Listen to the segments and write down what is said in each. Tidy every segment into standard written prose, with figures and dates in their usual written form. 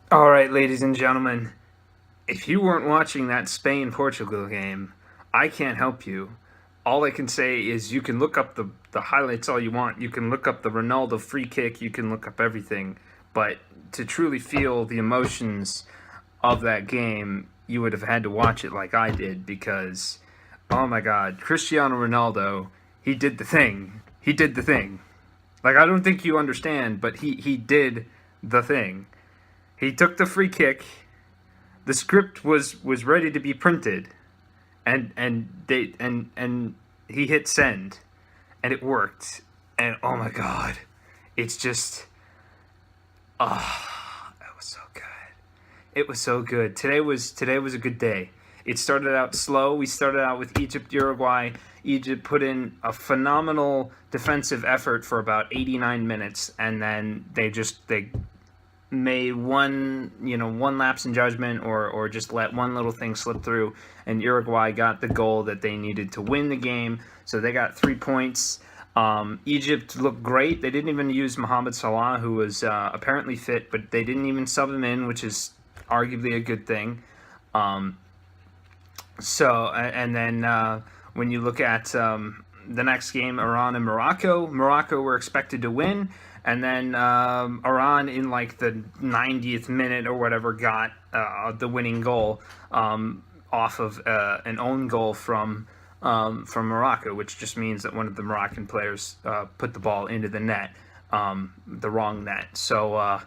All right, ladies and gentlemen, if you weren't watching that Spain Portugal game, I can't help you. All I can say is you can look up the highlights all you want. You can look up the Ronaldo free kick. You can look up everything. But to truly feel the emotions of that game, you would have had to watch it like I did because, oh my God, Cristiano Ronaldo, he did the thing. He did the thing. Like, I don't think you understand, but he did the thing. He took the free kick. The script was ready to be printed, and he hit send, and it worked. And oh my God, it's just it was so good. It was so good. Today was a good day. It started out slow. We started out with Egypt, Uruguay. Egypt put in a phenomenal defensive effort for about 89 minutes, and then they made one lapse in judgment, or just let one little thing slip through, and Uruguay got the goal that they needed to win the game. So they got 3 points. Egypt looked great. They didn't even use Mohamed Salah, who was apparently fit, but they didn't even sub him in, which is arguably a good thing. Um, and then when you look at the next game, Iran and Morocco were expected to win, and then Iran in like the 90th minute or whatever got the winning goal off of an own goal from Morocco, which just means that one of the Moroccan players put the ball into the net, the wrong net. So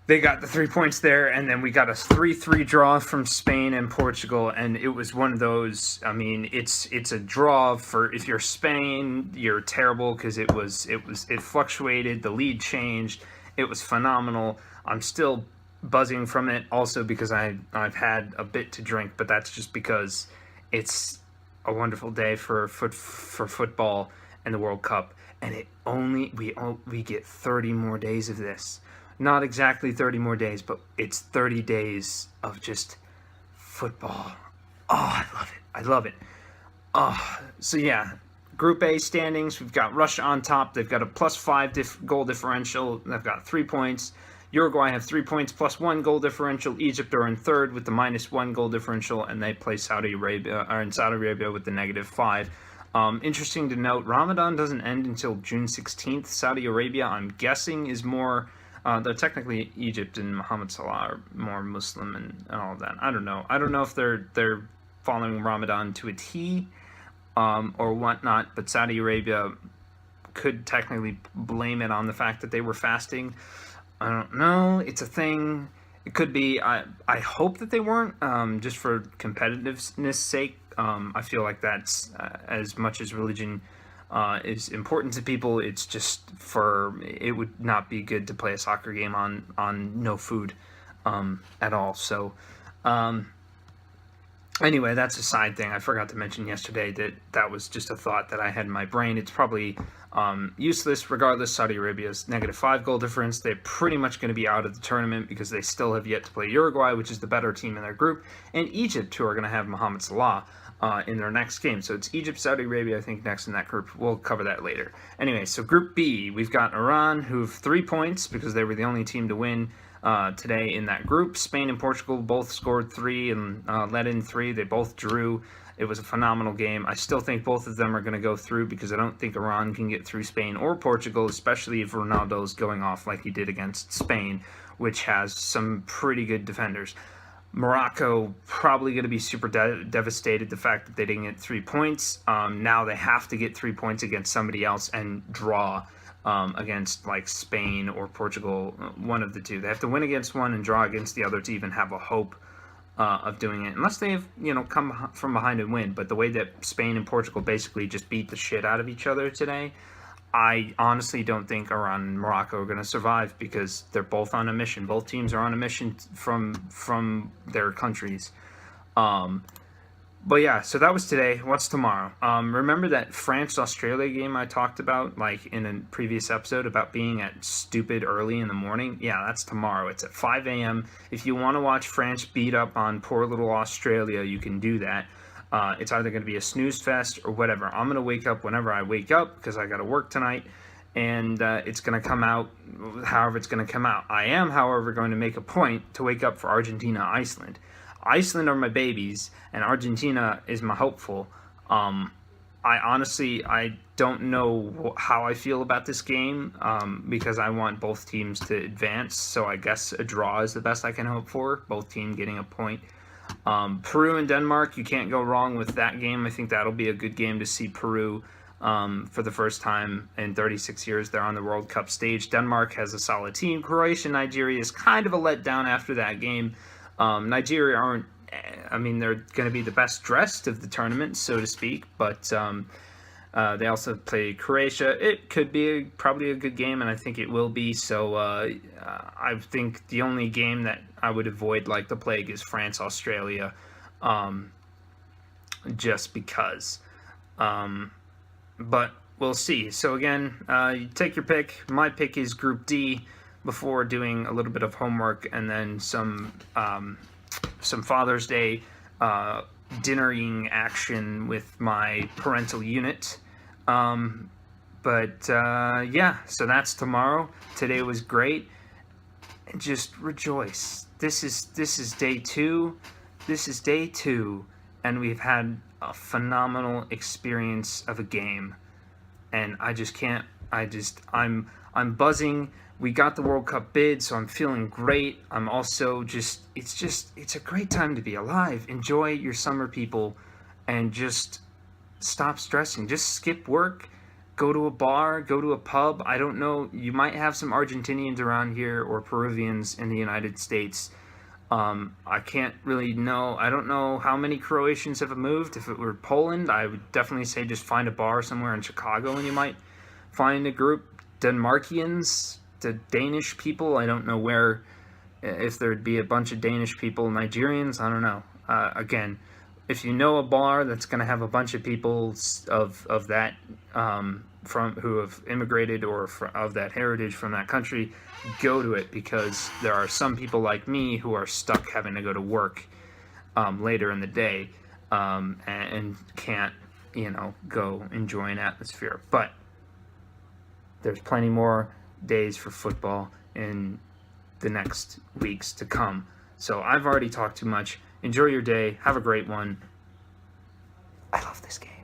they got the 3 points there, and then we got a 3-3 draw from Spain and Portugal, and it was one of those. I mean, it's a draw for, if you're Spain, you're terrible because it fluctuated, the lead changed, it was phenomenal. I'm still buzzing from it, also because I've had a bit to drink, but that's just because it's a wonderful day for football and the World Cup, and we get 30 more days of this. Not exactly 30 more days, but it's 30 days of just football. Oh, I love it. I love it. So yeah, Group A standings, we've got Russia on top. They've got a +5 goal differential. They've got 3 points. Uruguay have 3 points +1 goal differential. Egypt are in third with the -1 goal differential, and they play Saudi Arabia with the -5. Interesting to note, Ramadan doesn't end until June 16th. Saudi Arabia, I'm guessing, is more. Though technically Egypt and Mohammed Salah are more Muslim and all of that. I don't know. I don't know if they're following Ramadan to a T, or whatnot. But Saudi Arabia could technically blame it on the fact that they were fasting. I don't know. It's a thing. It could be. I hope that they weren't. Just for competitiveness sake. I feel like that's as much as religion is important to people. It's just it would not be good to play a soccer game on no food at all. So anyway, that's a side thing. I forgot to mention yesterday that was just a thought that I had in my brain. It's probably useless regardless. Saudi Arabia's -5 goal difference. They're pretty much going to be out of the tournament because they still have yet to play Uruguay, which is the better team in their group, and Egypt, who are going to have Mohamed Salah in their next game. So it's Egypt, Saudi Arabia, I think, next in that group. We'll cover that later. Anyway, so Group B, we've got Iran, who have 3 points because they were the only team to win today in that group. Spain and Portugal both scored 3 and let in 3. They both drew. It was a phenomenal game. I still think both of them are going to go through because I don't think Iran can get through Spain or Portugal, especially if Ronaldo's going off like he did against Spain, which has some pretty good defenders. Morocco probably going to be super devastated the fact that they didn't get 3 points. Now they have to get 3 points against somebody else and draw against like Spain or Portugal, one of the two. They have to win against one and draw against the other to even have a hope of doing it, unless they've come from behind and win. But the way that Spain and Portugal basically just beat the shit out of each other today, I honestly don't think Iran and Morocco are going to survive because they're both on a mission. Both teams are on a mission from their countries. But yeah, so that was today. What's tomorrow? Remember that France-Australia game I talked about, like in a previous episode, about being at stupid early in the morning? Yeah, that's tomorrow. It's at 5 a.m. If you want to watch France beat up on poor little Australia, you can do that. It's either going to be a snooze fest or whatever. I'm going to wake up whenever I wake up because I got to work tonight. and it's going to come out however it's going to come out. I am, however, going to make a point to wake up for Argentina, Iceland. Iceland are my babies, and Argentina is my hopeful. I don't know how I feel about this game because I want both teams to advance. So I guess a draw is the best I can hope for. Both teams getting a point. Peru and Denmark, you can't go wrong with that game. I think that'll be a good game to see Peru for the first time in 36 years. They're on the World Cup stage. Denmark has a solid team. Croatia, Nigeria is kind of a letdown after that game. Nigeria aren't, they're going to be the best dressed of the tournament, so to speak, but they also play Croatia. It could be probably a good game, and I think it will be. So I think the only game that I would avoid like the plague is France, Australia, just because. But we'll see. So again, you take your pick. My pick is Group D before doing a little bit of homework and then some Father's Day dinnering action with my parental unit. Yeah, so that's tomorrow. Today was great. And just rejoice. This is day 2. This is day 2, and we've had a phenomenal experience of a game. And I'm buzzing. We got the World Cup bid, so I'm feeling great. I'm also it's a great time to be alive. Enjoy your summer, people, and just stop stressing. Just skip work, go to a bar, go to a pub. I don't know, you might have some Argentinians around here or Peruvians in the United States. I can't really know. I don't know how many Croatians have moved. If it were Poland, I would definitely say just find a bar somewhere in Chicago and you might find a group. Denmarkians, the Danish people, I don't know where, if there'd be a bunch of Danish people. Nigerians, I don't know. Again, if you know a bar that's going to have a bunch of people of that from who have immigrated or of that heritage from that country, go to it, because there are some people like me who are stuck having to go to work later in the day and can't, go enjoy an atmosphere. But there's plenty more days for football in the next weeks to come. So I've already talked too much. Enjoy your day. Have a great one. I love this game.